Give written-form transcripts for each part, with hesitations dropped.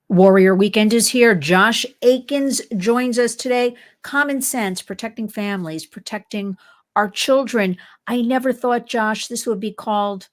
Warrior Weekend is here. Josh Aikens joins us today. Common sense, protecting families, protecting our children. I never thought, Josh, this would be called,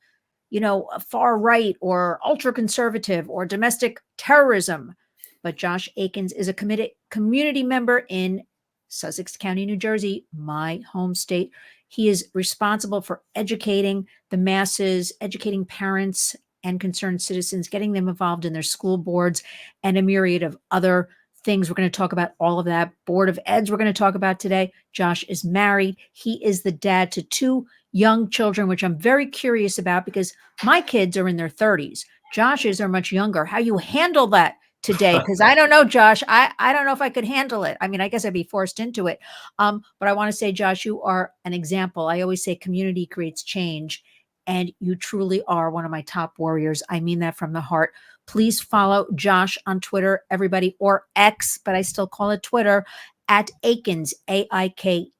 far right or ultra conservative or domestic terrorism. But Josh Aikens is a committed community member in Sussex County, New Jersey, my home state. He is responsible for educating the masses, educating parents and concerned citizens, getting them involved in their school boards and a myriad of other things. We're going to talk about all of that. Board of Eds, we're going to talk about today. Josh is married. He is the dad to two young children, which I'm very curious about because my kids are in their 30s. Josh's are much younger. How you handle that today? Because I don't know, Josh. I don't know if I could handle it. I mean, I guess I'd be forced into it. But I want to say, Josh, you are an example. I always say community creates change. And you truly are one of my top warriors. I mean that from the heart. Please follow Josh on Twitter, everybody, or X, but I still call it Twitter, at Aikens, AIKENS_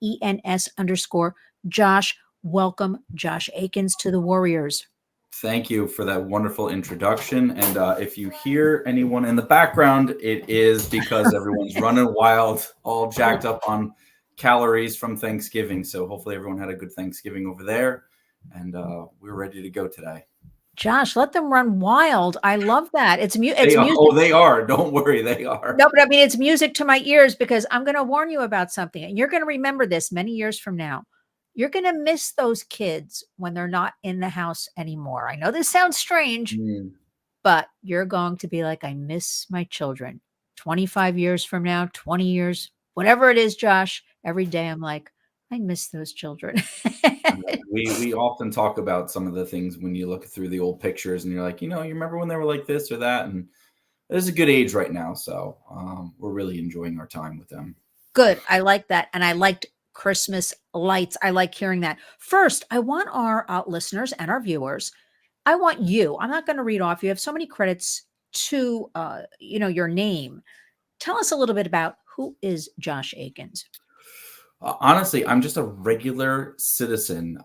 Josh. Welcome, Josh Aikens, to the Warriors. Thank you for that wonderful introduction. And if you hear anyone in the background, it is because everyone's running wild, all jacked up on calories from Thanksgiving. So hopefully everyone had a good Thanksgiving over there. And we're ready to go today. Josh, let them run wild. I love that. It's music. Oh, they are. Don't worry, they are. No, but I mean, it's music to my ears because I'm going to warn you about something. And you're going to remember this many years from now. You're going to miss those kids when they're not in the house anymore. I know this sounds strange, but you're going to be like, I miss my children. 25 years from now, 20 years, whatever it is, Josh, every day I'm like, I miss those children. we often talk about some of the things when you look through the old pictures and you're like, you remember when they were like this or that? And there's a good age right now. So we're really enjoying our time with them. Good. I like that. And I liked Christmas lights. I like hearing that. First, I want our listeners and our viewers, I want you, I'm not going to read off. You have so many credits to, your name. Tell us a little bit about who is Josh Aikens. Honestly, I'm just a regular citizen.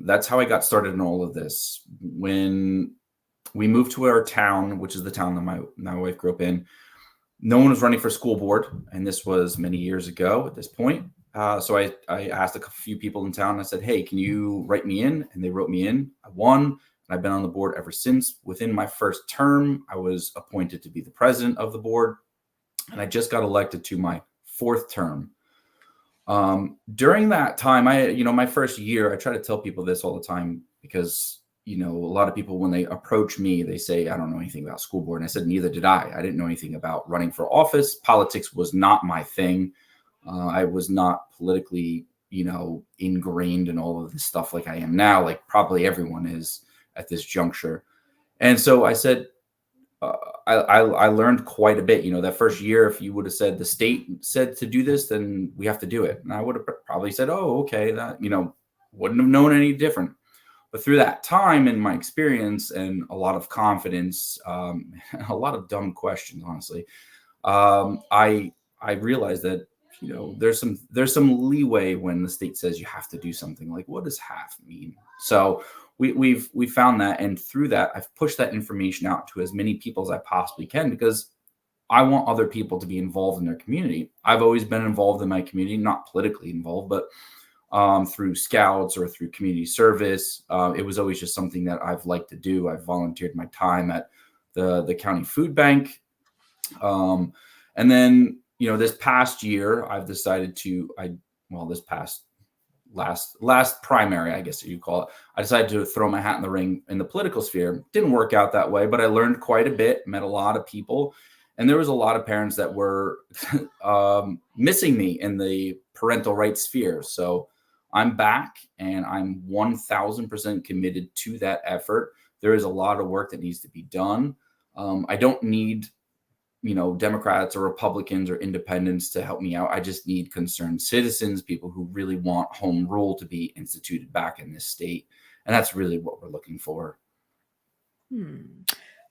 That's how I got started in all of this. When we moved to our town, which is the town that my wife grew up in, no one was running for school board. And this was many years ago at this point. So I asked a few people in town. I said, hey, can you write me in? And they wrote me in. I won. And I've been on the board ever since. Within my first term, I was appointed to be the president of the board. And I just got elected to my fourth term. During that time, my first year, I try to tell people this all the time because, a lot of people, when they approach me, they say, I don't know anything about school board. And I said, neither did I. I didn't know anything about running for office. Politics was not my thing. I was not politically, ingrained in all of this stuff like I am now, like probably everyone is at this juncture. And so I said, I learned quite a bit. That first year, if you would have said the state said to do this, then we have to do it. And I would have probably said, oh, okay, that, wouldn't have known any different. But through that time and my experience and a lot of confidence, a lot of dumb questions, honestly, I realized that, there's some leeway when the state says you have to do something. Like, what does have mean? So we found that, and through that, I've pushed that information out to as many people as I possibly can because I want other people to be involved in their community. I've always been involved in my community, not politically involved, but through scouts or through community service. It was always just something that I've liked to do. I've volunteered my time at the county food bank. And then, this past year, I've decided last primary, I guess you call it, I decided to throw my hat in the ring in the political sphere. Didn't work out that way, but I learned quite a bit, met a lot of people. And there was a lot of parents that were missing me in the parental rights sphere. So I'm back and I'm 1000% committed to that effort. There is a lot of work that needs to be done. I don't need, Democrats or Republicans or independents to help me out. I just need concerned citizens, people who really want home rule to be instituted back in this state. And that's really what we're looking for.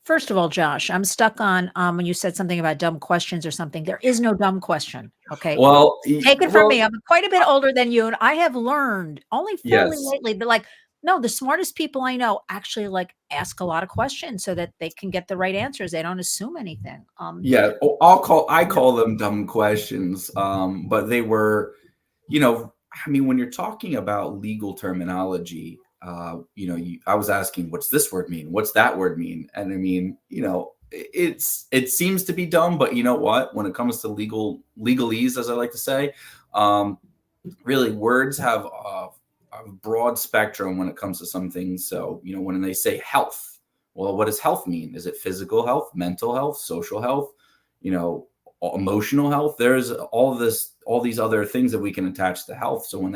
First of all, Josh, I'm stuck on when you said something about dumb questions or something. There is no dumb question. Okay. Well, take it from me. I'm quite a bit older than you, and I have learned only fairly lately, but like No, the smartest people I know actually like ask a lot of questions so that they can get the right answers. They don't assume anything. Yeah, I call them dumb questions, but they were, I mean, when you're talking about legal terminology, I was asking, what's this word mean? What's that word mean? And I mean, it seems to be dumb, but you know what? When it comes to legalese, as I like to say, um, really words have a broad spectrum when it comes to some things. So, when they say health, well, what does health mean? Is it physical health, mental health, social health, you know, emotional health? There's all these other things that we can attach to health. So when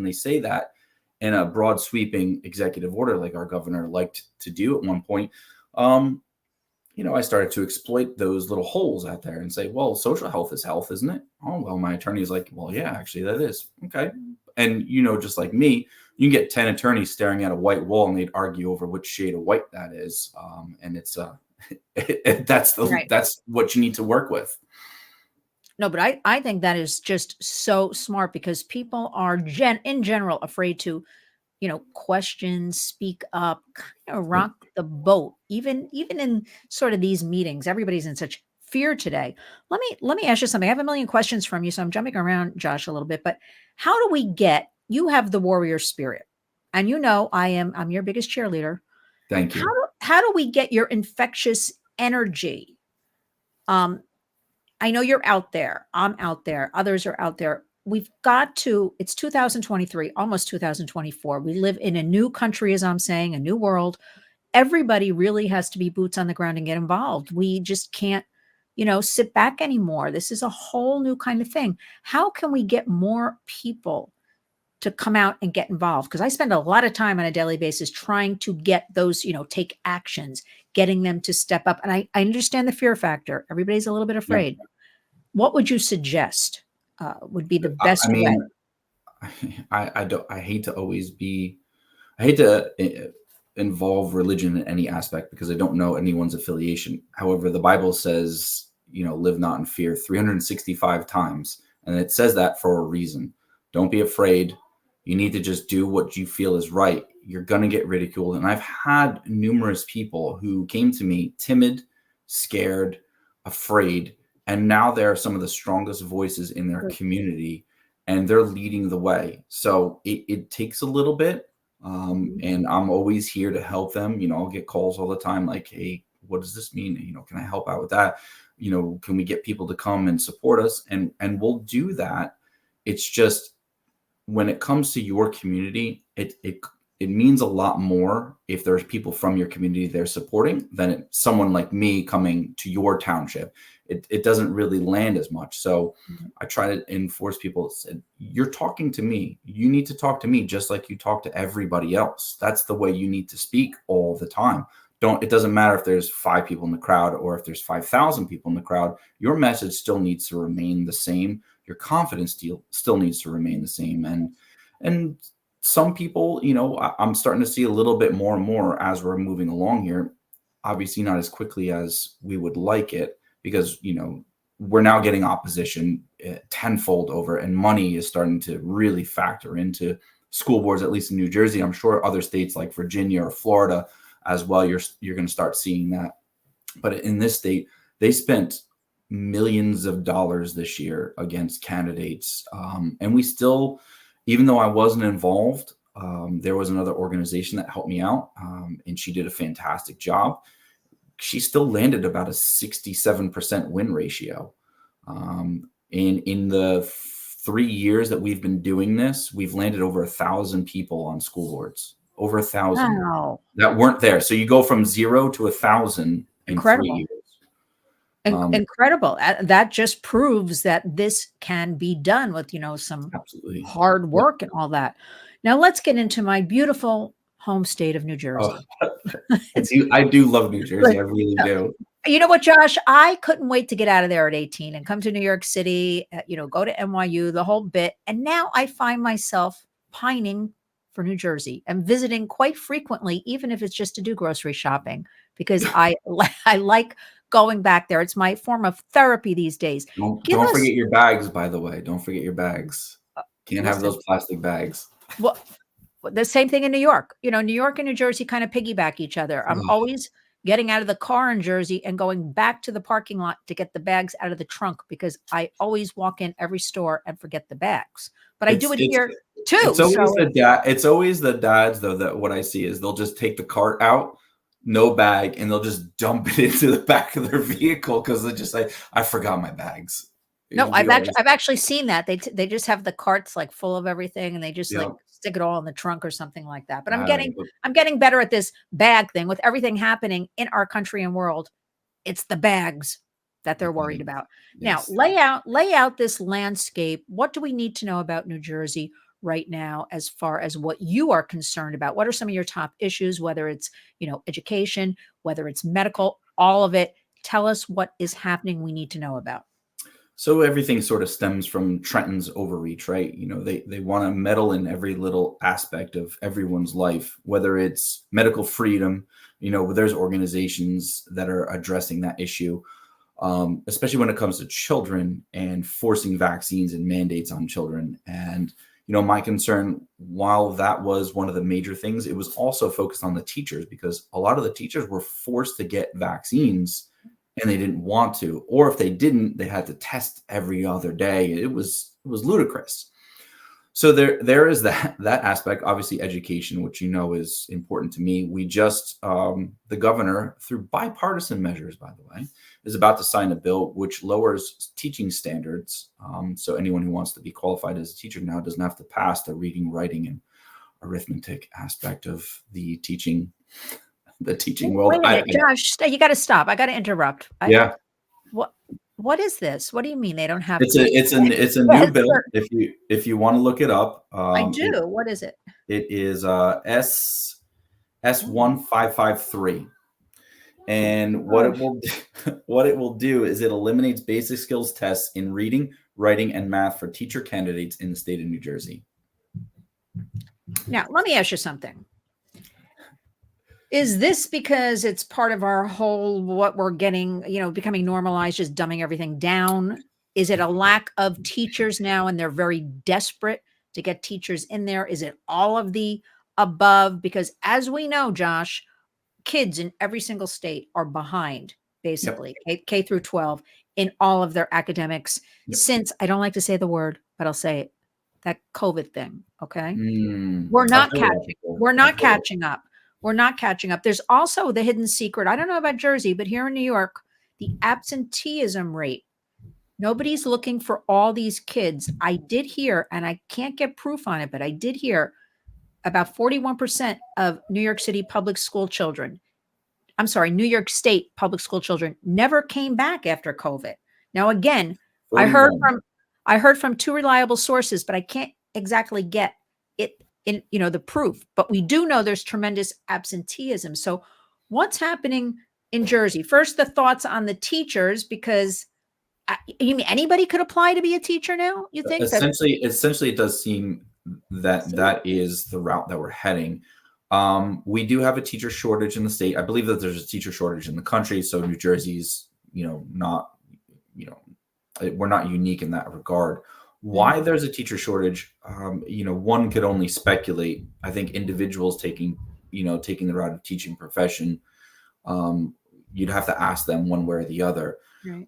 they say that in a broad sweeping executive order, like our governor liked to do at one point, I started to exploit those little holes out there and say, well, social health is health, isn't it? Oh, well, my attorney's like, well, yeah, actually that is. Okay. And, just like me, you can get 10 attorneys staring at a white wall and they'd argue over which shade of white that is. And it's, Right. that's what you need to work with. No, but I think that is just so smart because people are in general afraid to, question, speak up, kind of Yep. rock the boat. Even in sort of these meetings, everybody's in such fear today. Let me ask you something. I have a million questions from you, so I'm jumping around, Josh, a little bit. But how do we get? You have the warrior spirit, and I'm your biggest cheerleader. Thank you. How do we get your infectious energy? Um, I know you're out there. I'm out there. Others are out there. It's 2023, almost 2024. We live in a new country, as I'm saying, a new world. Everybody really has to be boots on the ground and get involved. We just can't, sit back anymore. This is a whole new kind of thing. How can we get more people to come out and get involved? Because I spend a lot of time on a daily basis trying to get those, take actions, getting them to step up. And I understand the fear factor. Everybody's a little bit Yeah. afraid. What would you suggest would be the I best way? mean, I hate to always be, I hate to involve religion in any aspect because I don't know anyone's affiliation. However, the Bible says, live not in fear 365 times. And it says that for a reason. Don't be afraid. You need to just do what you feel is right. You're going to get ridiculed. And I've had numerous people who came to me timid, scared, afraid, and now they're some of the strongest voices in their community and they're leading the way. So it takes a little bit. And I'm always here to help them. I'll get calls all the time like, hey, what does this mean? Can I help out with that? Can we get people to come and support us? And we'll do that. It's just when it comes to your community, it means a lot more if there's people from your community they're supporting than someone like me coming to your township. It doesn't really land as much. So I try to enforce people that said, you're talking to me. You need to talk to me just like you talk to everybody else. That's the way you need to speak all the time. It doesn't matter if there's 5 people in the crowd or if there's 5,000 people in the crowd. Your message still needs to remain the same. Your confidence still needs to remain the same. And some people, I'm starting to see a little bit more and more as we're moving along here. Obviously not as quickly as we would like it because, we're now getting opposition tenfold over and money is starting to really factor into school boards, at least in New Jersey. I'm sure other states like Virginia or Florida as well, you're going to start seeing that. But in this state, they spent millions of dollars this year against candidates. And we still, even though I wasn't involved, there was another organization that helped me out, and she did a fantastic job. She still landed about a 67% win ratio. In the 3 years that we've been doing this, we've landed over 1,000 people on school boards, over 1,000 Wow. that weren't there. So you go from 0 to 1,000 in 3 Incredible. years. Incredible. That just proves that this can be done with, some Absolutely. hard work and all that. Now let's get into my beautiful home state of New Jersey. I do love New Jersey. I really do. You know what, Josh? I couldn't wait to get out of there at 18 and come to New York City, go to NYU, the whole bit. And now I find myself pining for New Jersey and visiting quite frequently, even if it's just to do grocery shopping, because I like going back there. It's my form of therapy these days. Don't forget your bags, by the way. Don't forget your bags. Can't have those plastic bags. Well, The same thing in New York. New York and New Jersey kind of piggyback each other. I'm Ugh, always getting out of the car in Jersey and going back to the parking lot to get the bags out of the trunk because I always walk in every store and forget the bags. But I do it's it it's here it's too. always So the it's always the dads though that what I see is they'll just take the cart out, no bag, and they'll just dump it into the back of their vehicle because they're just like, I forgot my bags. no, We always, I've actually seen that. They just have the carts like full of everything and they just like yeah. stick it all in the trunk or something like that. But Uh, I'm getting better at this bag thing with everything happening in our country and world. It's the bags that they're worried about. Now, yes. lay out this landscape. What do we need to know about New Jersey right now as far as what you are concerned about? What are some of your top issues, whether it's, education, whether it's medical, all of it? Tell us what is happening we need to know about. So everything sort of stems from Trenton's overreach, right? They want to meddle in every little aspect of everyone's life, whether it's medical freedom. There's organizations that are addressing that issue, especially when it comes to children and forcing vaccines and mandates on children. And my concern, while that was one of the major things, it was also focused on the teachers because a lot of the teachers were forced to get vaccines and they didn't want to, or if they didn't, they had to test every other day. It was ludicrous. So there is that aspect. Obviously, education, which is important to me. We just the governor, through bipartisan measures, by the way, is about to sign a bill which lowers teaching standards. So anyone who wants to be qualified as a teacher now doesn't have to pass the reading, writing, and arithmetic aspect of the teaching world. Wait a minute, Josh, you got to stop. I got to interrupt. I don't. Yeah. What What is this? What do you mean they don't have It's to? a new Yes, bill. sir. If you want to look it up, I do. What is it? it is S Oh, 1553, oh and what it gosh. will what it will do is it eliminates basic skills tests in reading, writing, and math for teacher candidates in the state of New Jersey. Now, let me ask you something. Is this because it's part of our whole what we're getting, becoming normalized, just dumbing everything down? Is it a lack of teachers now and they're very desperate to get teachers in there? Is it all of the above? Because as we know, Josh, kids in every single state are behind Yep. basically K through 12 in all of their academics Yep. since I don't like to say the word, but I'll say it, that COVID thing. Okay. I've heard of that before. We're I've not heard of it. catching up. We're not catching up. There's also the hidden secret. I don't know about Jersey, but here in New York, the absenteeism rate. Nobody's looking for all these kids. I did hear, and I can't get proof on it, but I did hear about 41% of New York City public school children, I'm sorry, New York State public school children never came back after COVID. Now, again, I heard 41. from I heard from two reliable sources, but I can't exactly get it in, the proof. But we do know there's tremendous absenteeism. So what's happening in Jersey? First, the thoughts on the teachers, because you mean anybody could apply to be a teacher now? You think that? Essentially, it does seem that that is the route that we're heading. We do have a teacher shortage in the state. I believe that there's a teacher shortage in the country. So New Jersey's, not, we're not unique in that regard. Why Mhm. there's a teacher shortage, one could only speculate. I think individuals taking the route of teaching profession, you'd have to ask them one way or the other. Right.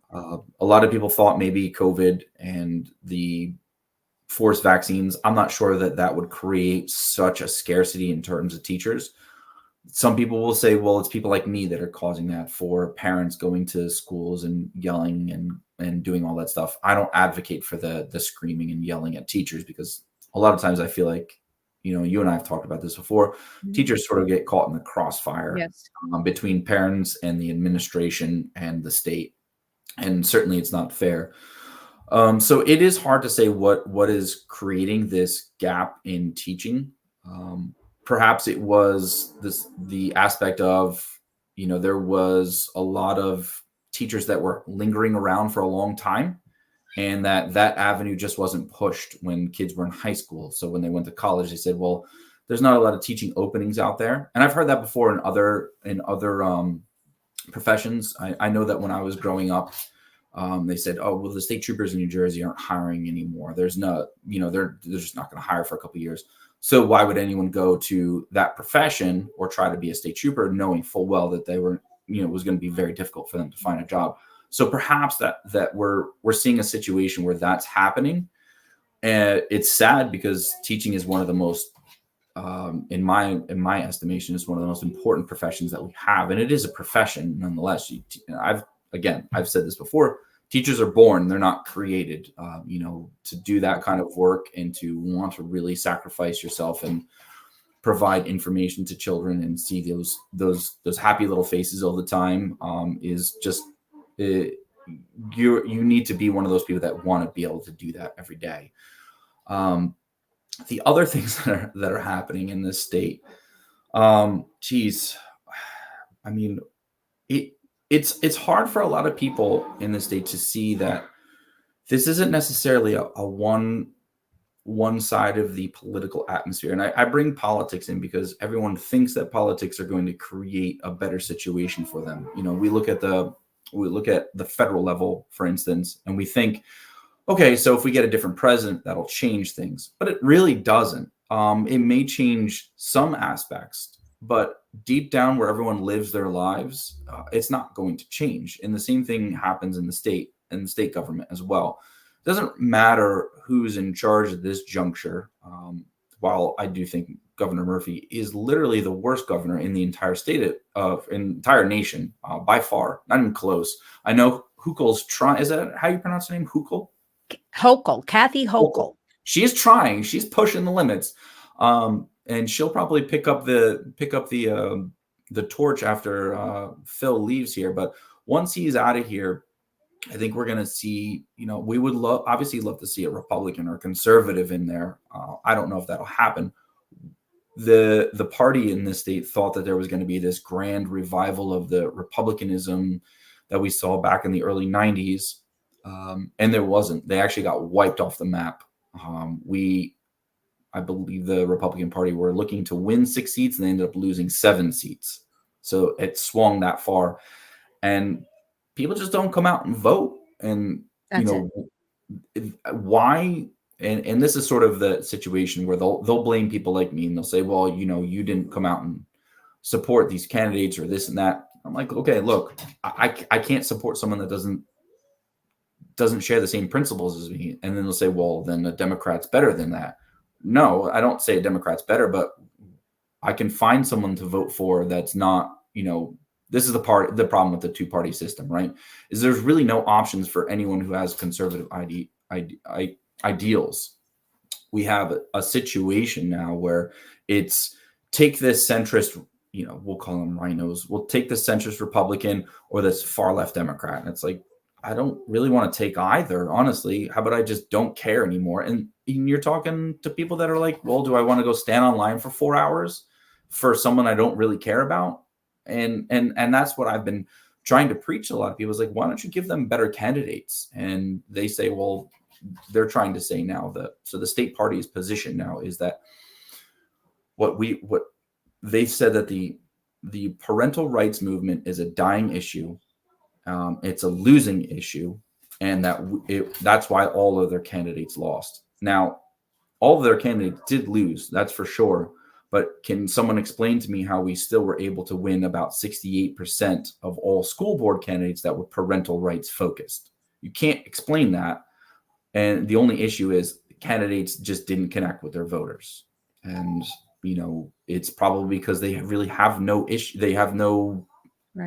A lot of people thought maybe COVID and the forced vaccines. I'm not sure that that would create such a scarcity in terms of teachers. Some people will say, well, it's people like me that are causing that, for parents going to schools and yelling and doing all that stuff. I don't advocate for the screaming and yelling at teachers because a lot of times I feel like, you and I have talked about this before. Mhm. Teachers sort of get caught in the crossfire Yes. between parents and the administration and the state, and certainly it's not fair. So it is hard to say what is creating this gap in teaching. Perhaps it was the aspect of, there was a lot of teachers that were lingering around for a long time, and that avenue just wasn't pushed when kids were in high school. So when they went to college, they said, well, there's not a lot of teaching openings out there. And I've heard that before in other professions. I know that when I was growing up, they said, "Oh, well, the state troopers in New Jersey aren't hiring anymore. There's no, they're just not going to hire for a couple of years." So why would anyone go to that profession or try to be a state trooper knowing full well that they were, it was going to be very difficult for them to find a job? So perhaps that we're seeing a situation where that's happening. And it's sad because teaching is one of the most, in my estimation, is one of the most important professions that we have, and it is a profession nonetheless. I've said this before: teachers are born; they're not created. To do that kind of work and to want to really sacrifice yourself and provide information to children and see those happy little faces all the time is just. You need to be one of those people that want to be able to do that every day. The other things that are happening in this state, it's hard for a lot of people in the state to see that this isn't necessarily a one side of the political atmosphere. And I bring politics in because everyone thinks that politics are going to create a better situation for them. We look at the federal level, for instance, and we think, okay, so if we get a different president, that'll change things. But it really doesn't. It may change some aspects, but deep down where everyone lives their lives, it's not going to change. And the same thing happens in the state and the state government as well. It doesn't matter who's in charge at this juncture. While I do think Governor Murphy is literally the worst governor in the entire entire nation, by far, not even close. I know Hochul's trying. Is that how you pronounce her name? Hochul? Kathy Hochul. She is trying. She's pushing the limits, and she'll probably pick up the torch after Phil leaves here. But once he's out of here, I think we're going to see. We would obviously love to see a Republican or conservative in there. I don't know if that'll happen. The party in this state thought that there was going to be this grand revival of the Republicanism that we saw back in the early 90s. And there wasn't. They actually got wiped off the map. I believe the Republican Party were looking to win 6 seats, and they ended up losing 7 seats. So it swung that far, and people just don't come out and vote. And why? And this is sort of the situation where they'll blame people like me, and they'll say, well, you didn't come out and support these candidates or this and that. I'm like, okay, look, I can't support someone that doesn't share the same principles as me. And then they'll say, well, then a Democrat's better than that. No, I don't say a Democrat's better, but I can find someone to vote for that's not, this is the problem with the two-party system, right? Is there's really no options for anyone who has conservative ideals. We have a situation now where it's take this centrist, we'll call them rhinos. We'll take the centrist Republican or this far left Democrat. And it's like, I don't really want to take either, honestly. How about I just don't care anymore? And you're talking to people that are like, well, do I want to go stand online for 4 hours for someone I don't really care about? And that's what I've been trying to preach to a lot of people. Is like, why don't you give them better candidates? And they say, well, they're trying to say now so the state party's position now is that what they've said that the parental rights movement is a dying issue. It's a losing issue, and that's why all of their candidates lost. Now, all of their candidates did lose, that's for sure. But can someone explain to me how we still were able to win about 68% of all school board candidates that were parental rights focused? You can't explain that. And the only issue is candidates just didn't connect with their voters. And, it's probably because they really have no issue. They have no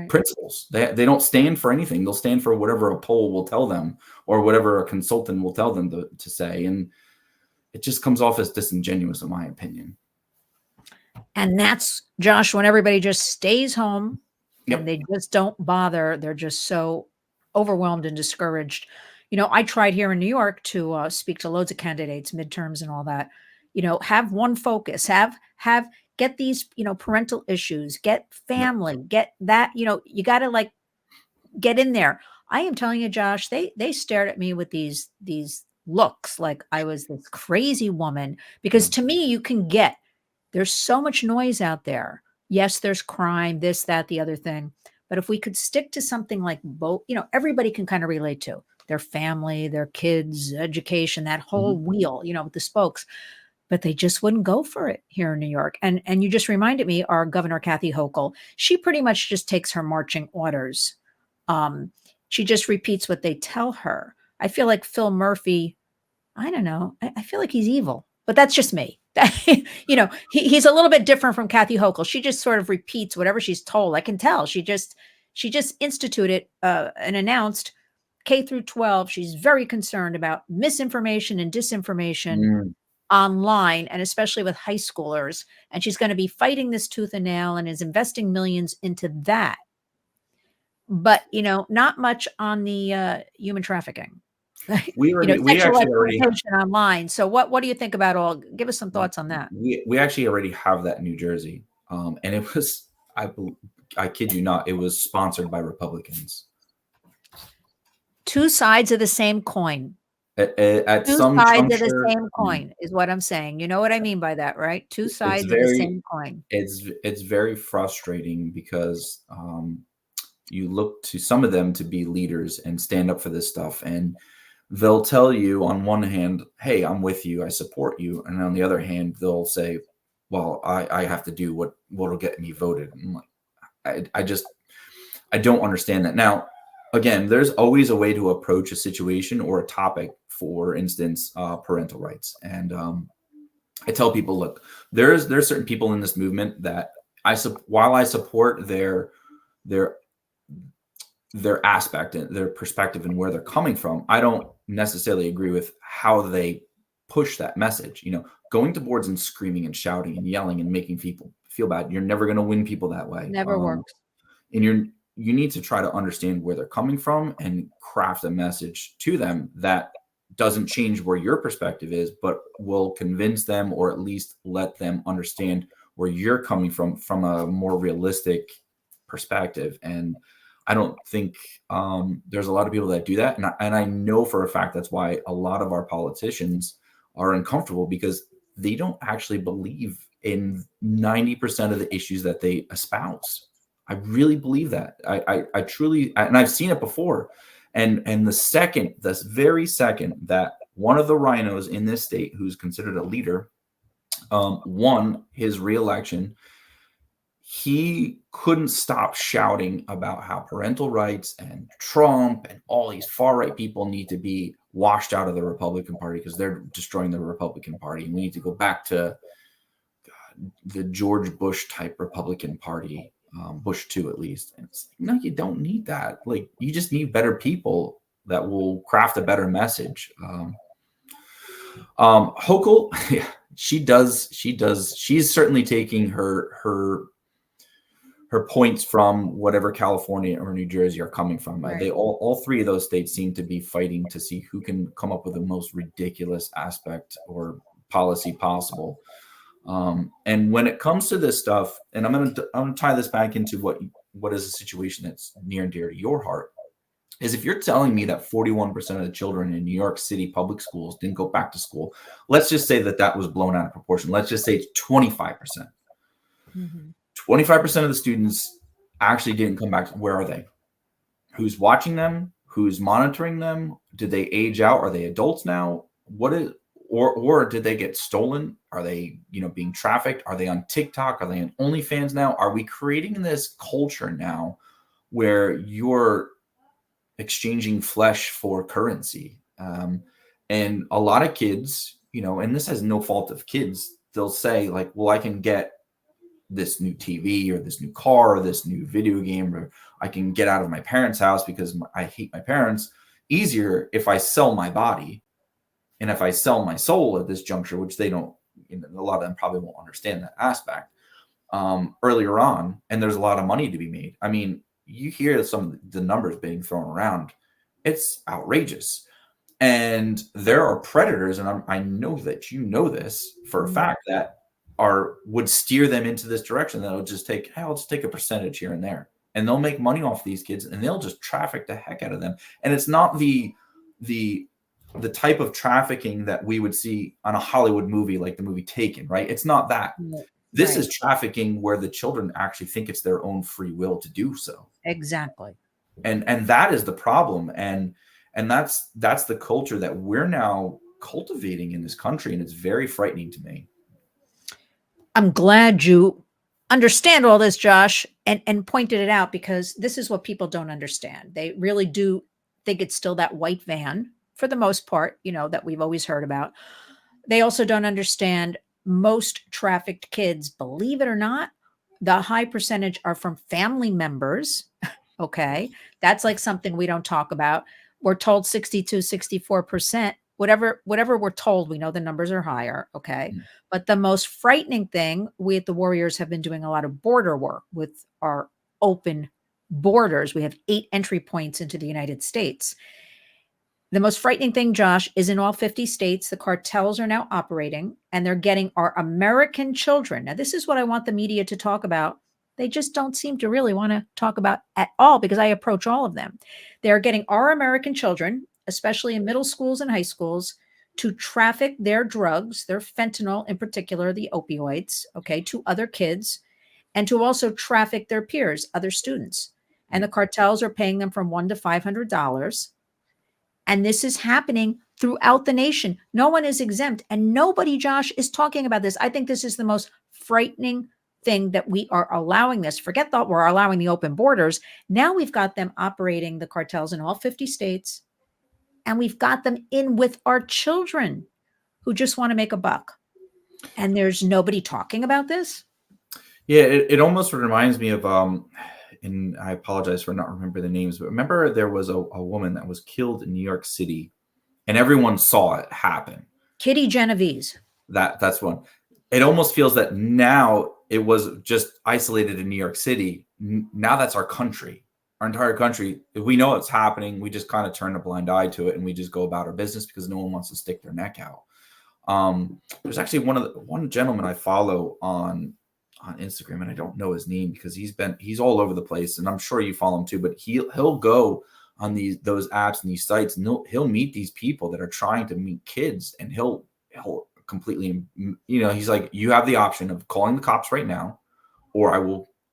principles. They don't stand for anything. They'll stand for whatever a poll will tell them or whatever a consultant will tell them to say. And it just comes off as disingenuous, in my opinion. And that's, Josh, when everybody just stays home Yep. and they just don't bother. They're just so overwhelmed and discouraged. I tried here in New York to speak to loads of candidates, midterms and all that. Have one focus, get these, parental issues, get family, get that, you got to get in there. I am telling you, Josh, they stared at me with these looks like I was this crazy woman, because to me, there's so much noise out there. Yes, there's crime, this, that, the other thing. But if we could stick to something like both, everybody can kind of relate to their family, their kids, education, that whole wheel, with the spokes. but they just wouldn't go for it here in New York. And you just reminded me, our Governor Kathy Hochul, she pretty much just takes her marching orders. Um, she just repeats what they tell her. I feel like Phil Murphy, I don't know. I feel like he's evil, but that's just me. He's a little bit different from Kathy Hochul. She just sort of repeats whatever she's told. I can tell she just instituted and announced K through 12. She's very concerned about misinformation and disinformation Mm. online, and especially with high schoolers. And she's going to be fighting this tooth and nail and is investing millions into that. But, not much on the human trafficking, We sexual actually already exploitation online. So what do you think about all? Give us some thoughts on that. we actually already have that in New Jersey, and it was I kid you not, it was sponsored by Republicans. Two sides of the same coin. At Two some sides of the juncture, same coin is what I'm saying. You know what I mean by that, right? Two it's sides of the very same coin. it's very frustrating because you look to some of them to be leaders and stand up for this stuff, and they'll tell you on one hand, hey, I'm with you, I support you, and on the other hand they'll say, well, I have to do what'll get me voted. I'm like, I don't understand that. Now, again, there's always a way to approach a situation or a topic, for instance, parental rights. And I tell people, look, there's certain people in this movement that while I support their aspect and their perspective and where they're coming from, I don't necessarily agree with how they push that message. Going to boards and screaming and shouting and yelling and making people feel bad, you're never going to win people that way. Never works. And you need to try to understand where they're coming from and craft a message to them that doesn't change where your perspective is, but will convince them, or at least let them understand where you're coming from a more realistic perspective. And I don't think there's a lot of people that do that. And I know for a fact that's why a lot of our politicians are uncomfortable, because they don't actually believe in 90% of the issues that they espouse. I really believe that. I truly, and I've seen it before. And this very second that one of the rhinos in this state, who's considered a leader, won his reelection, he couldn't stop shouting about how parental rights and Trump and all these far-right people need to be washed out of the Republican Party because they're destroying the Republican Party. And we need to go back to the George Bush type Republican Party, Bush 2 at least. And it's like, no, you don't need that. Like, you just need better people that will craft a better message. Hochul, yeah, she's certainly taking her points from whatever California or New Jersey are coming from. Right. They all three of those states seem to be fighting to see who can come up with the most ridiculous aspect or policy possible. And when it comes to this stuff, and I'm gonna tie this back into what is a situation that's near and dear to your heart, is if you're telling me that 41% of the children in New York City public schools didn't go back to school, let's just say that was blown out of proportion. Let's just say it's 25%. Mm-hmm. 25% of the students actually didn't come back. Where are they? Who's watching them? Who's monitoring them? Did they age out? Are they adults now? Or did they get stolen? Are they, being trafficked? Are they on TikTok? Are they on OnlyFans now? Are we creating this culture now where you're exchanging flesh for currency? And a lot of kids, and this has no fault of kids, they'll say like, well, I can get this new TV or this new car or this new video game, or I can get out of my parents' house because I hate my parents easier if I sell my body. And if I sell my soul at this juncture, which they don't, a lot of them probably won't understand that aspect earlier on, and there's a lot of money to be made. I mean, you hear some of the numbers being thrown around. It's outrageous. And there are predators, and I know that you know this for a fact, that would steer them into this direction. That'll just take, hey, I'll just take a percentage here and there, and they'll make money off these kids, and they'll just traffic the heck out of them. And it's not the type of trafficking that we would see on a Hollywood movie, like the movie Taken, right? It's not that. This is trafficking where the children actually think it's their own free will to do so. Exactly. And that is the problem. And that's the culture that we're now cultivating in this country, and it's very frightening to me. I'm glad you understand all this, Josh, and pointed it out, because this is what people don't understand. They really do think it's still that white van for the most part, that we've always heard about. They also don't understand most trafficked kids, believe it or not, the high percentage are from family members. Okay. That's like something we don't talk about. We're told 62, 64%, whatever we're told, we know the numbers are higher. Okay. Mm. But the most frightening thing, we at the Warriors have been doing a lot of border work with our open borders. We have 8 entry points into the United States. The most frightening thing, Josh, is in all 50 states, the cartels are now operating and they're getting our American children. Now, this is what I want the media to talk about. They just don't seem to really want to talk about at all, because I approach all of them. They're getting our American children, especially in middle schools and high schools, to traffic their drugs, their fentanyl in particular, the opioids, okay, to other kids, and to also traffic their peers, other students. And the cartels are paying them from $100 to $500. And this is happening throughout the nation. No one is exempt. And nobody, Josh, is talking about this. I think this is the most frightening thing, that we are allowing this. Forget that we're allowing the open borders. Now we've got them operating, the cartels, in all 50 states. And we've got them in with our children who just want to make a buck. And there's nobody talking about this. Yeah, it almost reminds me of and I apologize for not remembering the names, but remember there was a woman that was killed in New York City, and everyone saw it happen. Kitty Genovese. That's one. It almost feels that now it was just isolated in New York City. Now that's our country, our entire country. We know it's happening. We just kind of turn a blind eye to it, and we just go about our business because no one wants to stick their neck out. There's actually one gentleman I follow on Instagram, and I don't know his name because he's all over the place, and I'm sure you follow him too, but he'll go on those apps and these sites, and he'll meet these people that are trying to meet kids, and he'll completely, he's like, you have the option of calling the cops right now, or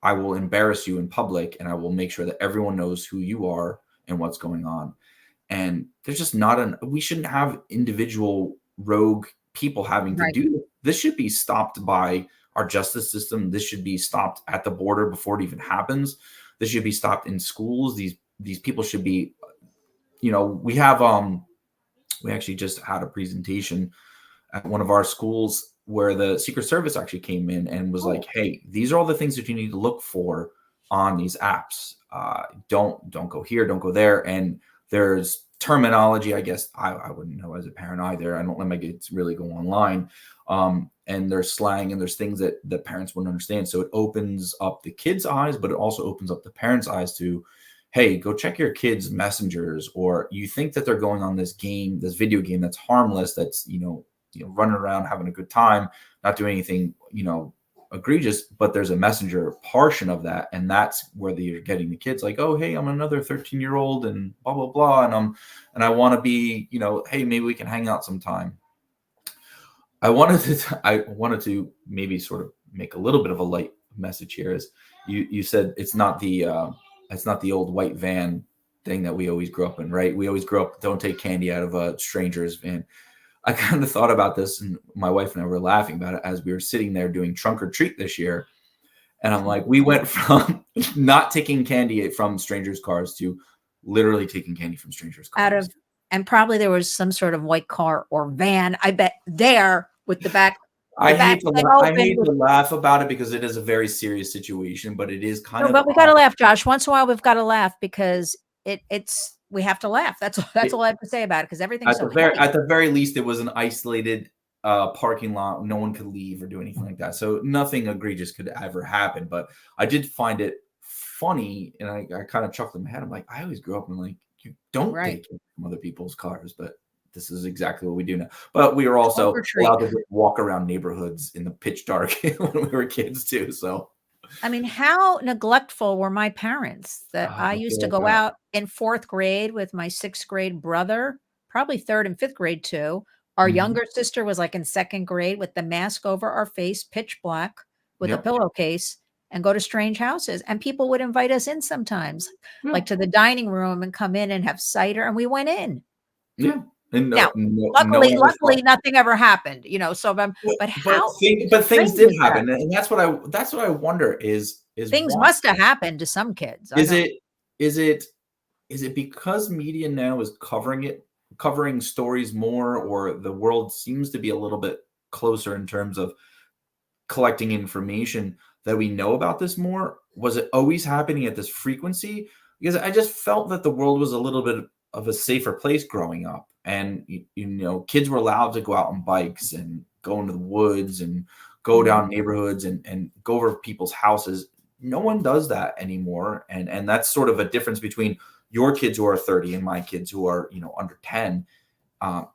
I will embarrass you in public, and I will make sure that everyone knows who you are and what's going on. And there's just we shouldn't have individual rogue people having to do this. This should be stopped by our justice system. This should be stopped at the border before it even happens. This should be stopped in schools. These people should be, we actually just had a presentation at one of our schools where the Secret Service actually came in and was like, hey, these are all the things that you need to look for on these apps. Don't go here, don't go there. And there's terminology, I guess I wouldn't know as a parent either. I don't let my kids really go online. And there's slang and there's things that the parents wouldn't understand. So it opens up the kids' eyes, but it also opens up the parents' eyes to, hey, go check your kids' messengers, or you think that they're going on this video game that's harmless, that's, running around having a good time, not doing anything, egregious, but there's a messenger portion of that. And that's where you're getting the kids like, oh, hey, I'm another 13-year-old and blah, blah, blah. And I want to be, hey, maybe we can hang out sometime. I wanted to maybe sort of make a little bit of a light message here. Is you said it's not the old white van thing that we always grew up in, right? We always grew up, don't take candy out of a stranger's van. I kind of thought about this, and my wife and I were laughing about it as we were sitting there doing trunk or treat this year. And I'm like, we went from not taking candy from strangers' cars to literally taking candy from strangers' cars. And probably there was some sort of white car or van, I bet, there with the back. I hate to laugh about it because it is a very serious situation, but it is kind of. But we got to laugh, Josh. Once in a while, we've got to laugh because we have to laugh. That's all I have to say about it, because everything's at the very least, it was an isolated parking lot. No one could leave or do anything like that. So nothing egregious could ever happen. But I did find it funny, and I kind of chuckled in my head. I'm like, I always grew up and like, you don't take it from other people's cars, but this is exactly what we do now. But we were also allowed to walk around neighborhoods in the pitch dark when we were kids too. So, I mean, how neglectful were my parents that I used to go out in 4th grade with my 6th grade brother, probably 3rd and 5th grade too. Our younger sister was like in 2nd grade with the mask over our face, pitch black, with a pillowcase, and go to strange houses. And people would invite us in sometimes, like to the dining room, and come in and have cider. And we went in. Yeah. And Now, no one ever luckily, thought. nothing ever happened, so, But but but how things strange did is that? happen, and that's what I wonder is Things why? must have happened to some kids. I Is don't. it is it is it because media now is covering stories more, or the world seems to be a little bit closer in terms of collecting information that we know about this more? Was it always happening at this frequency? Because I just felt that the world was a little bit of a safer place growing up. And kids were allowed to go out on bikes and go into the woods and go Mhm. down neighborhoods and go over people's houses. No one does that anymore. And that's sort of a difference between your kids who are 30 and my kids who are, under 10.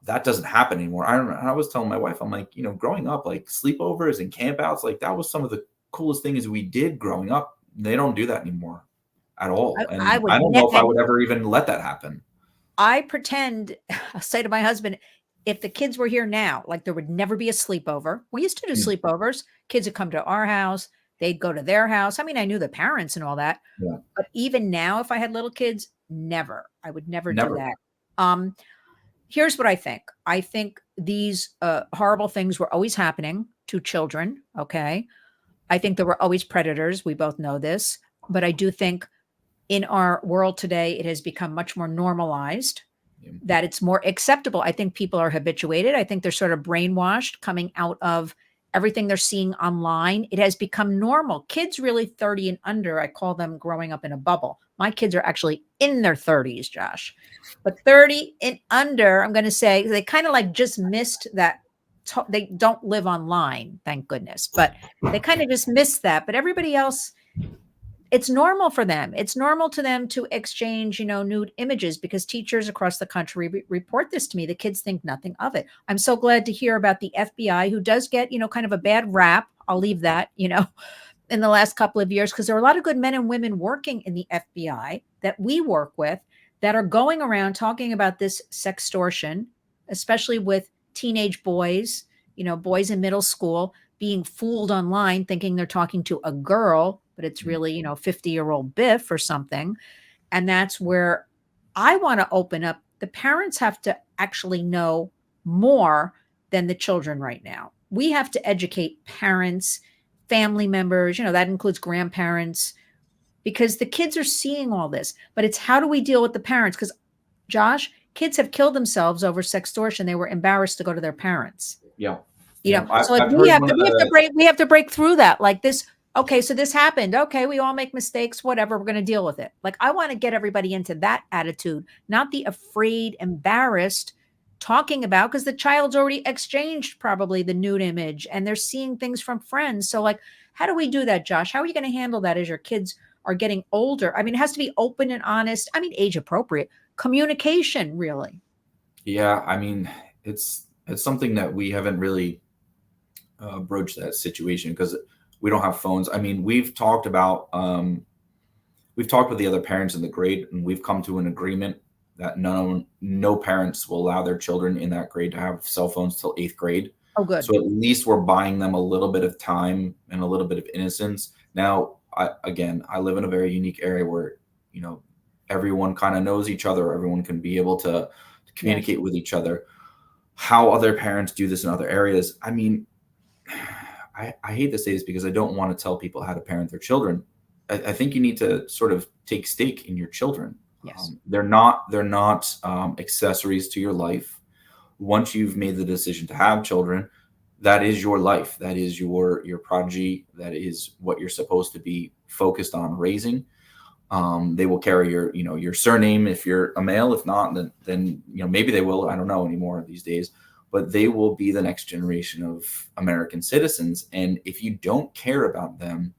That doesn't happen anymore. I was telling my wife, I'm like, growing up, like sleepovers and campouts, like that was some of the coolest things we did growing up. They don't do that anymore at all. I And would I don't know if I would ever even let that happen. I pretend, I'll say to my husband, if the kids were here now, like there would never be a sleepover. We used to do Mm, sleepovers. Kids would come to our house, they'd go to their house. I mean, I knew the parents and all that, yeah, but even now, if I had little kids, never. I would never do never. that. Um, Here's what I think. I think these horrible things were always happening to children. Okay. I think there were always predators. We both know this, but I do think in our world today, it has become much more normalized, Yeah. that it's more acceptable. I think people are habituated. I think they're sort of brainwashed coming out of everything they're seeing online. It has become normal. Kids really 30 and under, I call them growing up in a bubble. My kids are actually in their 30s, Josh. But 30 and under, I'm going to say they kind of like just missed that. They don't live online, thank goodness, but they kind of just missed that. But everybody else, it's normal for them. It's normal to them to exchange, nude images because teachers across the country report this to me. The kids think nothing of it. I'm so glad to hear about the FBI, who does get, kind of a bad rap. I'll leave that, in the last couple of years, because there are a lot of good men and women working in the FBI that we work with that are going around talking about this sextortion, especially with teenage boys, boys in middle school being fooled online thinking they're talking to a girl, but it's Mm. really, 50-year-old Biff or something. And that's where I want to open up. The parents have to actually know more than the children right now. We have to educate parents, family members, that includes grandparents, because the kids are seeing all this. But it's how do we deal with the parents? Because, Josh, kids have killed themselves over sextortion. They were embarrassed to go to their parents. Yeah. Yeah. So like I've heard one of the, we have to break through that. Like this, okay, so this happened. Okay, we all make mistakes, whatever, we're going to deal with it. Like I want to get everybody into that attitude, not the afraid, embarrassed talking about, because the child's already exchanged probably the nude image and they're seeing things from friends. So like, how do we do that, Josh? How are you going to handle that as your kids are getting older? I mean, it has to be open and honest. I mean, age appropriate communication, really. yeah, I mean, it's something that we haven't really broached that situation because we don't have phones. I mean, we've talked with the other parents in the grade, and we've come to an agreement that no parents will allow their children in that grade to have cell phones till 8th grade. Oh, good. So at least we're buying them a little bit of time and a little bit of innocence. Now, I live in a very unique area where, everyone kind of knows each other. Everyone can be able to Yes. communicate with each other. How other parents do this in other areas, I mean, I hate to say this because I don't want to tell people how to parent their children. I think you need to sort of take stake in your children. Yes. They're not accessories to your life. Once you've made the decision to have children, that is your life. That is your prodigy. That is what you're supposed to be focused on raising. They will carry your surname if you're a male. If not, then maybe they will. I don't know anymore these days, but they will be the next generation of American citizens. And if you don't care about them,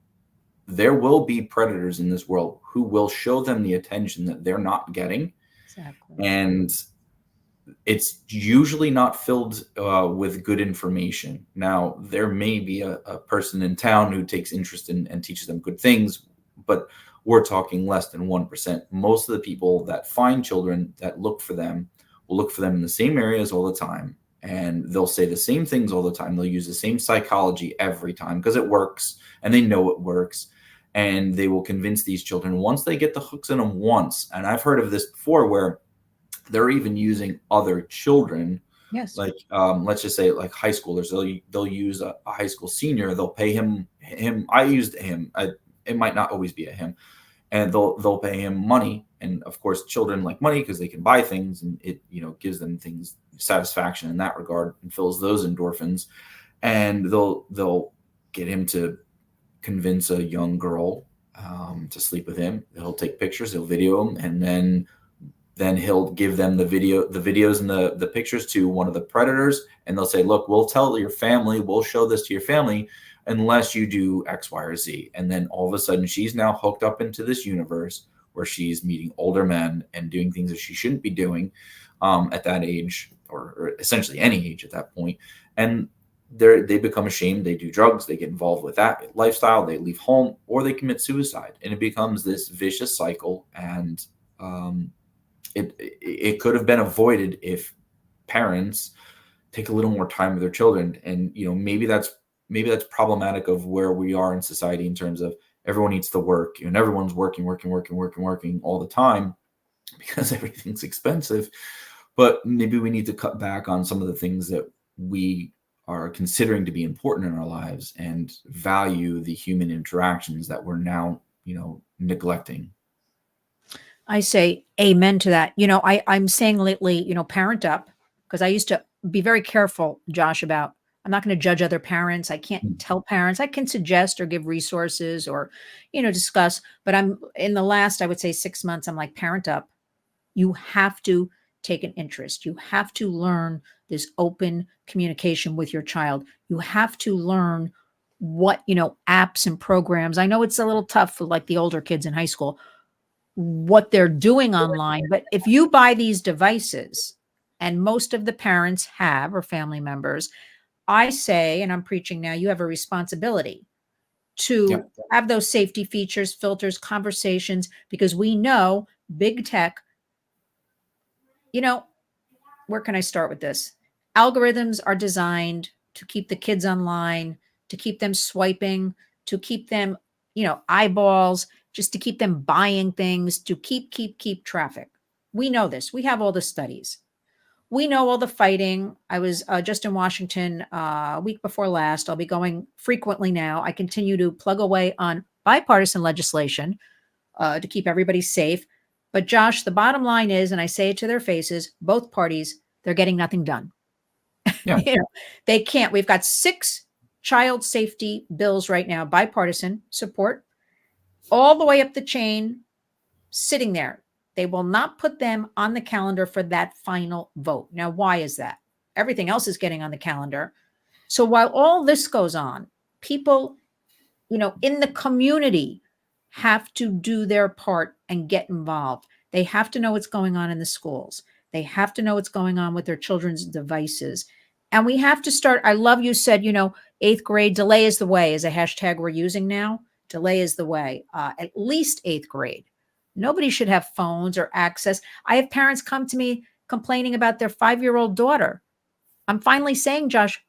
there will be predators in this world who will show them the attention that they're not getting. Exactly. And it's usually not filled with good information. Now, there may be a person in town who takes interest in and teaches them good things, but we're talking less than 1%. Most of the people that find children that look for them will look for them in the same areas all the time. And they'll say the same things all the time. They'll use the same psychology every time because it works and they know it works. And they will convince these children once they get the hooks in them once. And I've heard of this before where They're even using other children, Yes. like let's just say like high schoolers. They'll use a high school senior. They'll pay him. I used him. It might not always be a him, and they'll pay him money. And of course, children like money because they can buy things, and it gives them things, satisfaction in that regard, and fills those endorphins. And they'll get him to convince a young girl to sleep with him. He'll take pictures, he'll video them, and then he'll give them the videos and the pictures to one of the predators, and they'll say, look, we'll tell your family, we'll show this to your family unless you do X, Y, or Z. And then all of a sudden she's now hooked up into this universe where she's meeting older men and doing things that she shouldn't be doing at that age, or essentially any age at that point. And they become ashamed, they do drugs, they get involved with that lifestyle, they leave home, or they commit suicide. And it becomes this vicious cycle. And it could have been avoided if parents take a little more time with their children. And maybe that's problematic of where we are in society in terms of everyone needs to work, and everyone's working all the time because everything's expensive. But maybe we need to cut back on some of the things that we are considering to be important in our lives and value the human interactions that we're now neglecting. I say amen to that. I'm saying lately, parent up, because I used to be very careful, Josh, about I'm not going to judge other parents. I can't tell parents. I can suggest or give resources or, discuss. But I'm in the last, I would say 6 months, I'm like, parent up. You have to take an interest. You have to learn this open communication with your child. You have to learn what, apps and programs. I know it's a little tough for like the older kids in high school, what they're doing online. But if you buy these devices, and most of the parents have, or family members, I say, and I'm preaching now, you have a responsibility to have those safety features, filters, conversations, because we know big tech, where can I start with this? Algorithms are designed to keep the kids online, to keep them swiping, to keep them, eyeballs, just to keep them buying things, to keep traffic. We know this. We have all the studies. We know all the fighting. I was just in Washington a week before last. I'll be going frequently now. I continue to plug away on bipartisan legislation to keep everybody safe. But Josh, the bottom line is, and I say it to their faces, both parties, they're getting nothing done. Yeah. They can't. We've got 6 child safety bills right now, bipartisan support, all the way up the chain, sitting there. They will not put them on the calendar for that final vote. Now, why is that? Everything else is getting on the calendar. So while all this goes on, people, in the community have to do their part and get involved. They have to know what's going on in the schools. They have to know what's going on with their children's devices. And we have to start. I love you said, 8th grade, delay is the way is a hashtag we're using now. Delay is the way, at least 8th grade. Nobody should have phones or access. I have parents come to me complaining about their 5-year-old daughter. I'm finally saying, Josh,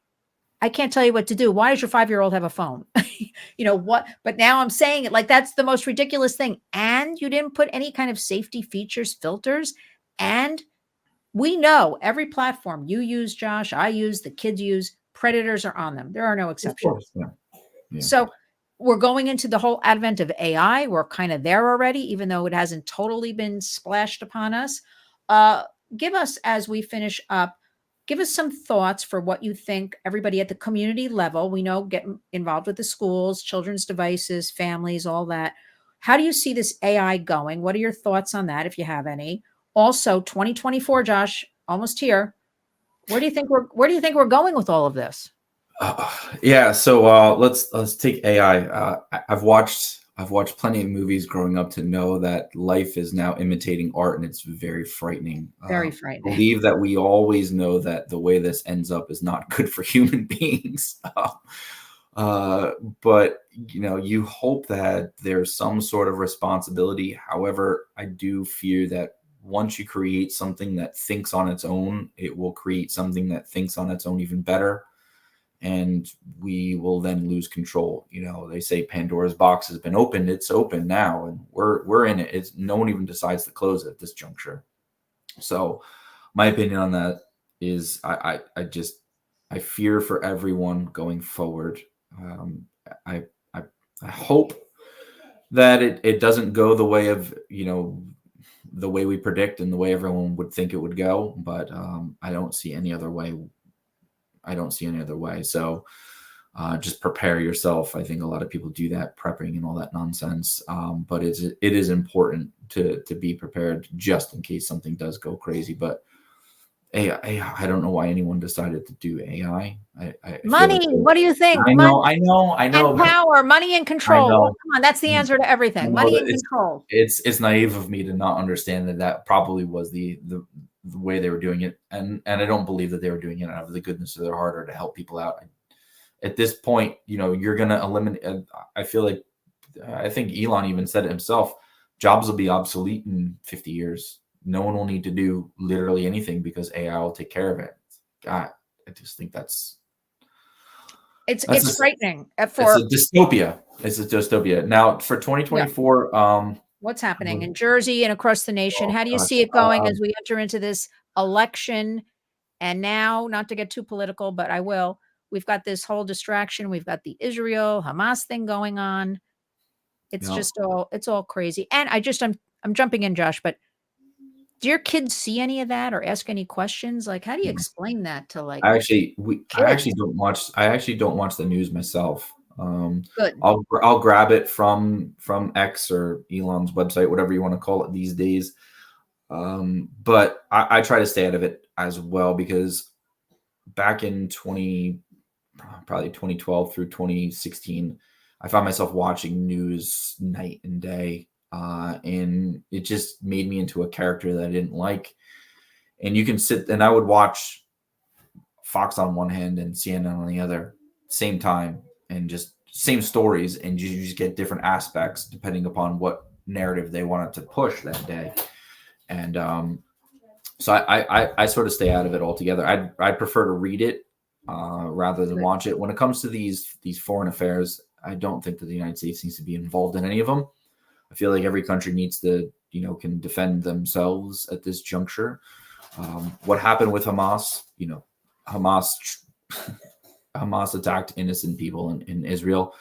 I can't tell you what to do. Why does your 5-year-old have a phone? What? But now I'm saying it like that's the most ridiculous thing. And you didn't put any kind of safety features, filters. And we know every platform you use, Josh, I use, the kids use, predators are on them. There are no exceptions. Yeah. So we're going into the whole advent of AI. We're kind of there already, even though it hasn't totally been splashed upon us. Give us, as we finish up, give us some thoughts for what you think everybody at the community level, we know, get involved with the schools, children's devices, families, all that. How do you see this AI going? What are your thoughts on that, if you have any? Also, 2024, Josh, almost here. Where do you think we're going with all of this? So let's take AI. I've watched plenty of movies growing up to know that life is now imitating art, and it's very frightening. Very frightening. I believe that we always know that the way this ends up is not good for human beings. But you hope that there's some sort of responsibility. However, I do fear that once you create something that thinks on its own, it will create something that thinks on its own even better. And we will then lose control. They say Pandora's box has been opened. It's open now, and we're in it. No one even decides to close it at this juncture. So my opinion on that is I fear for everyone going forward. I, I, I hope that it doesn't go the way of, the way we predict and the way everyone would think it would go. But I don't see any other way. I don't see any other way. So just prepare yourself. I think a lot of people do that, prepping and all that nonsense. But it is important to be prepared just in case something does go crazy. But AI, I don't know why anyone decided to do AI. I feel Money. like What do you think? I Money know, I know, I and know, power, money and I control. Oh, know. come on. That's the answer to I everything. know Money that and control. it's naive of me to not understand that probably was the way they were doing it, and I don't believe that they were doing it out of the goodness of their heart or to help people out. At this point, you're gonna eliminate. I feel like I think Elon even said it himself. Jobs will be obsolete in 50 years. No one will need to do literally anything because AI will take care of it. God, I just think It's that's it's frightening it's a for dystopia. It's a dystopia. Now for yeah, 2024, what's happening in Jersey and across the nation. oh How do you gosh, see it going as we enter into this election? And now, not to get too political, but I will. We've got this whole distraction. We've got the Israel Hamas thing going on. It's yeah. just all crazy. And I'm jumping in, Josh, but do your kids see any of that or ask any questions? Like, how do you explain that to like I kids? actually don't watch the news myself. Good. I'll grab it from X or Elon's website, whatever you want to call it these days. But I try to stay out of it as well because back in probably 2012 through 2016, I found myself watching news night and day, and it just made me into a character that I didn't like. And you can sit and I would watch Fox on one hand and CNN on the other, same time, and just same stories, and you just get different aspects depending upon what narrative they wanted to push that day. And so I sort of stay out of it altogether. I prefer to read it rather than Good. watch it. When it comes to these foreign affairs, I don't think that the United States needs to be involved in any of them. I feel like every country needs to, can defend themselves at this juncture. What happened with Hamas? Hamas Hamas attacked innocent people in Israel,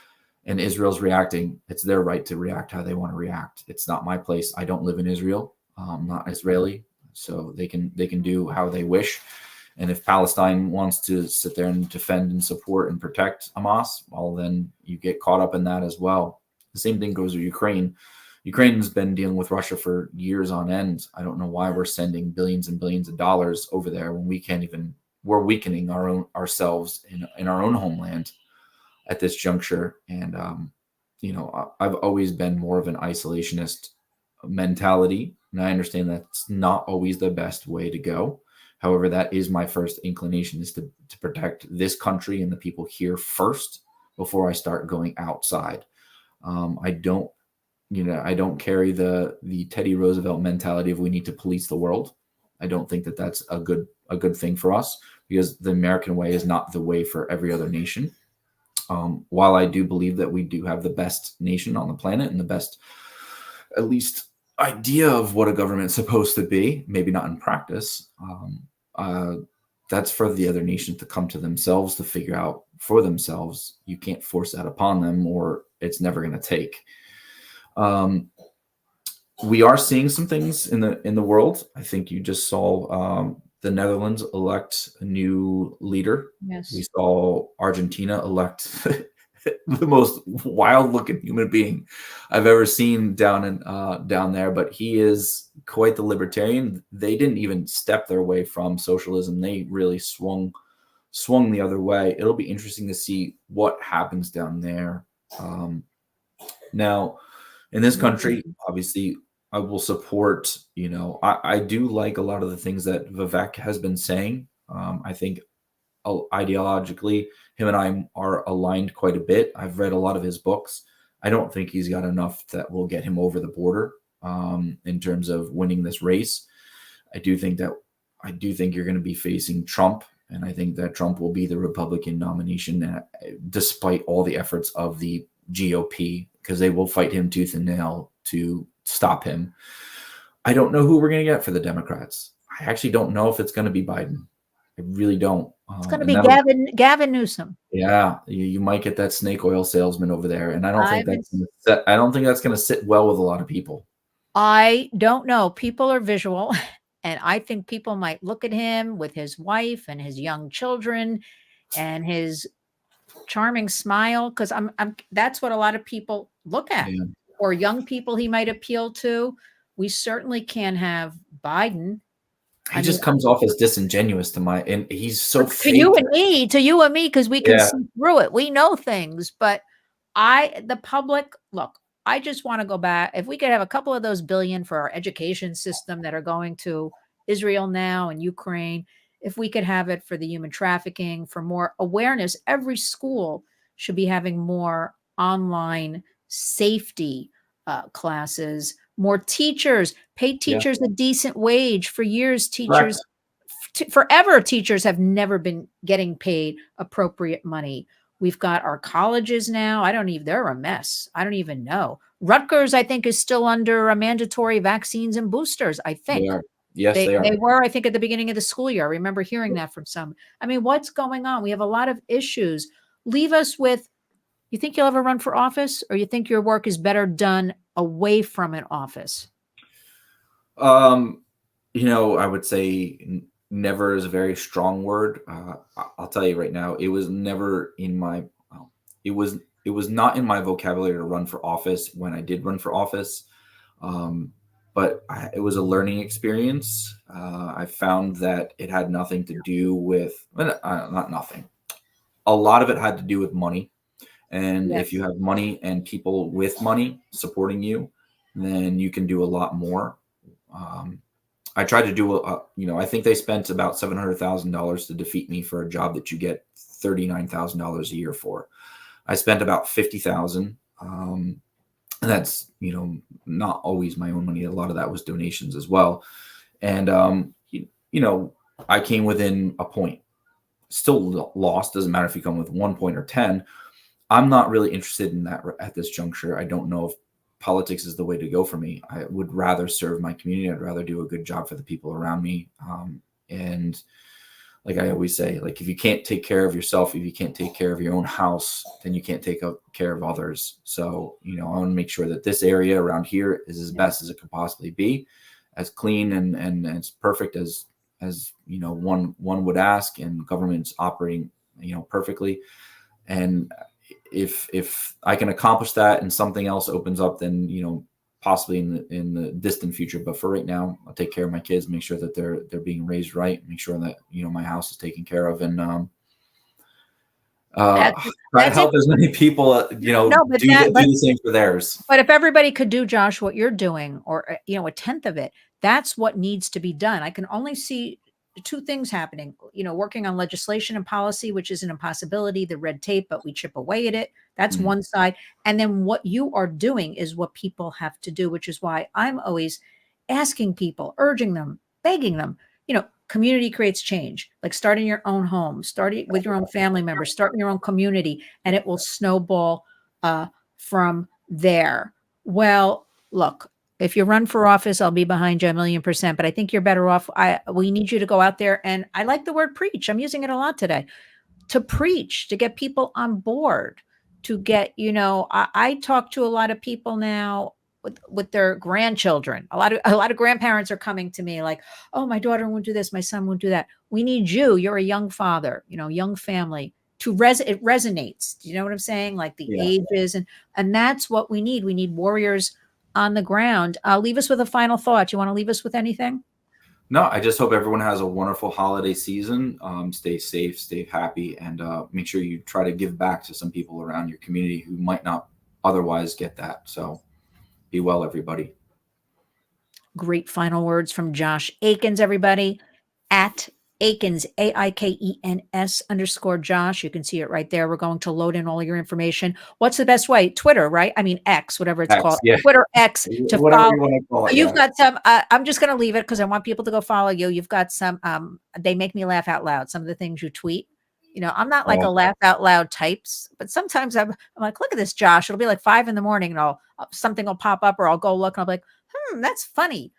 and Israel's reacting. It's their right to react how they want to react. It's not my place. I don't live in Israel. I'm not Israeli, so they can do how they wish. And if Palestine wants to sit there and defend and support and protect Hamas, well, then you get caught up in that as well. The same thing goes with Ukraine. Ukraine's been dealing with Russia for years on end. I don't know why we're sending billions and billions of dollars over there when we're weakening ourselves in our own homeland at this juncture. And I've always been more of an isolationist mentality, and I understand that's not always the best way to go. However, that is my first inclination, is to protect this country and the people here first before I start going outside. I don't carry the Teddy Roosevelt mentality of we need to police the world. I don't think that that's a good thing for us, because the American way is not the way for every other nation. While I do believe that we do have the best nation on the planet and the best, at least, idea of what a government's supposed to be, maybe not in practice, that's for the other nation to come to themselves to figure out for themselves. You can't force that upon them, or it's never going to take. We are seeing some things in the world. I think you just saw the Netherlands elect a new leader. Yes. We saw Argentina elect the most wild-looking human being I've ever seen down there. But he is quite the libertarian. They didn't even step their way from socialism. They really swung the other way. It'll be interesting to see what happens down there. Now, in this country, obviously, I will support, I do like a lot of the things that Vivek has been saying. I think ideologically, him and I are aligned quite a bit. I've read a lot of his books. I don't think he's got enough that will get him over the border in terms of winning this race. I do think you're going to be facing Trump, and I think that Trump will be the Republican nomination, despite all the efforts of the GOP, because they will fight him tooth and nail to stop him. I don't know who we're going to get for the Democrats. I actually don't know if it's going to be Biden. I really don't. It's going to And be that'll, Gavin Newsom. yeah, you might get that snake oil salesman over there, and I don't think I've been that's gonna I don't think that's going to sit well with a lot of people. I don't know. People are visual, and I think people might look at him with his wife and his young children and his charming smile, because I'm that's what a lot of people look at, Yeah, or young people he might appeal to. We certainly can't have Biden. he I mean, just comes off as disingenuous to my, and he's so to fake. you and me, because we can Yeah, see through it. We know things, but the public, look, I just want to go back. If we could have a couple of those billion for our education system that are going to Israel now and Ukraine, if we could have it for the human trafficking, for more awareness, every school should be having more online safety classes, more teachers, pay yeah, teachers a decent wage. For years, correct. forever, teachers have never been getting paid appropriate money. We've got our colleges now. I don't even, they're a mess. I don't even know. Rutgers, I think, is still under a mandatory vaccines and boosters. I They think are. Yes, they are. they were, I think, at the beginning of the school year. I remember hearing that from some. I mean, what's going on? We have a lot of issues. Leave us with, you think you'll ever run for office, or you think your work is better done away from an office? Um, I would say never is a very strong word. I'll tell you right now, it was never in my, well, it was not in my vocabulary to run for office when I did run for office. Um, but it was a learning experience. I found that it had nothing to do with, well, not nothing. A lot of it had to do with money. And if you Yes. have money and people with money supporting you, then you can do a lot more. Um, I tried to do I think they spent about $700,000 to defeat me for a job that you get $39,000 a year for. I spent about 50,000. And that's, not always my own money. A lot of that was donations as well. And, I came within a point. Still lost. Doesn't matter if you come with 1 point or 10. I'm not really interested in that at this juncture. I don't know if politics is the way to go for me. I would rather serve my community. I'd rather do a good job for the people around me. And like I always say, like, if you can't take care of yourself, if you can't take care of your own house, then you can't take care of others. So, I want to make sure that this area around here is as best as it could possibly be, as clean and as perfect as one would ask, and government's operating, perfectly. And if I can accomplish that and something else opens up, then possibly in the distant future. But for right now, I'll take care of my kids, make sure that they're being raised right, make sure that my house is taken care of, and That's try to that's it. help as many people No, but do the same for theirs. but if everybody could do, Josh, what you're doing, or a tenth of it, that's what needs to be done. I can only see two things happening. Working on legislation and policy, which is an impossibility, the red tape, but we chip away at it. That's Mm, one side. And then what you are doing is what people have to do, which is why I'm always asking people, urging them, begging them. Community creates change. Like starting your own home, starting with your own family members, starting your own community, and it will snowball from there. Well, look, if you run for office, I'll be behind you 1,000,000%. But I think you're better off. We need you to go out there, and I like the word preach. I'm using it a lot today. To preach, to get people on board, to get, I talk to a lot of people now with their grandchildren. A lot of grandparents are coming to me like, oh, my daughter won't do this, my son won't do that. We need you. You're a young father, young family, to it resonates. Do you know what I'm saying? Like the yeah. ages, and that's what we need. We need warriors on the ground. Leave us with a final thought. You want to leave us with anything? No, I just hope everyone has a wonderful holiday season. Stay safe, stay happy, and make sure you try to give back to some people around your community who might not otherwise get that. So be well, everybody. Great final words from Josh Aikens, everybody. At Aikens, AIKENS _Josh. You can see it right there. We're going to load in all your information. What's the best way? Twitter, right? I mean, X, whatever it's X, called. yeah, Twitter X to whatever follow. you want to call it. You've Yeah. got some, I'm just going to leave it because I want people to go follow you. You've got some, they make me laugh out loud. Some of the things you tweet. I'm not like a Oh, laugh out loud types, but sometimes I'm like, look at this, Josh. It'll be like 5 a.m. and something will pop up, or I'll go look and I'll be like, that's funny.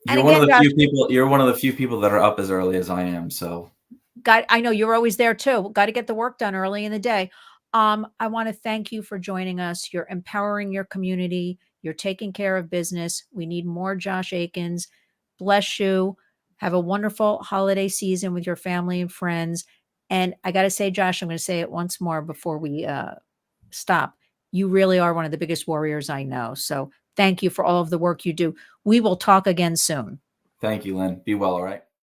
And You're one of again, the Josh, few people. You're one of the few people that are up as early as I am. So I know you're always there too. Got to get the work done early in the day. I want to thank you for joining us. You're empowering your community. You're taking care of business. We need more Josh Aikens. Bless you. Have a wonderful holiday season with your family and friends. And I got to say, Josh, I'm going to say it once more before we stop. You really are one of the biggest warriors I know. So thank you for all of the work you do. We will talk again soon. thank you, Lynn. Be well. All right.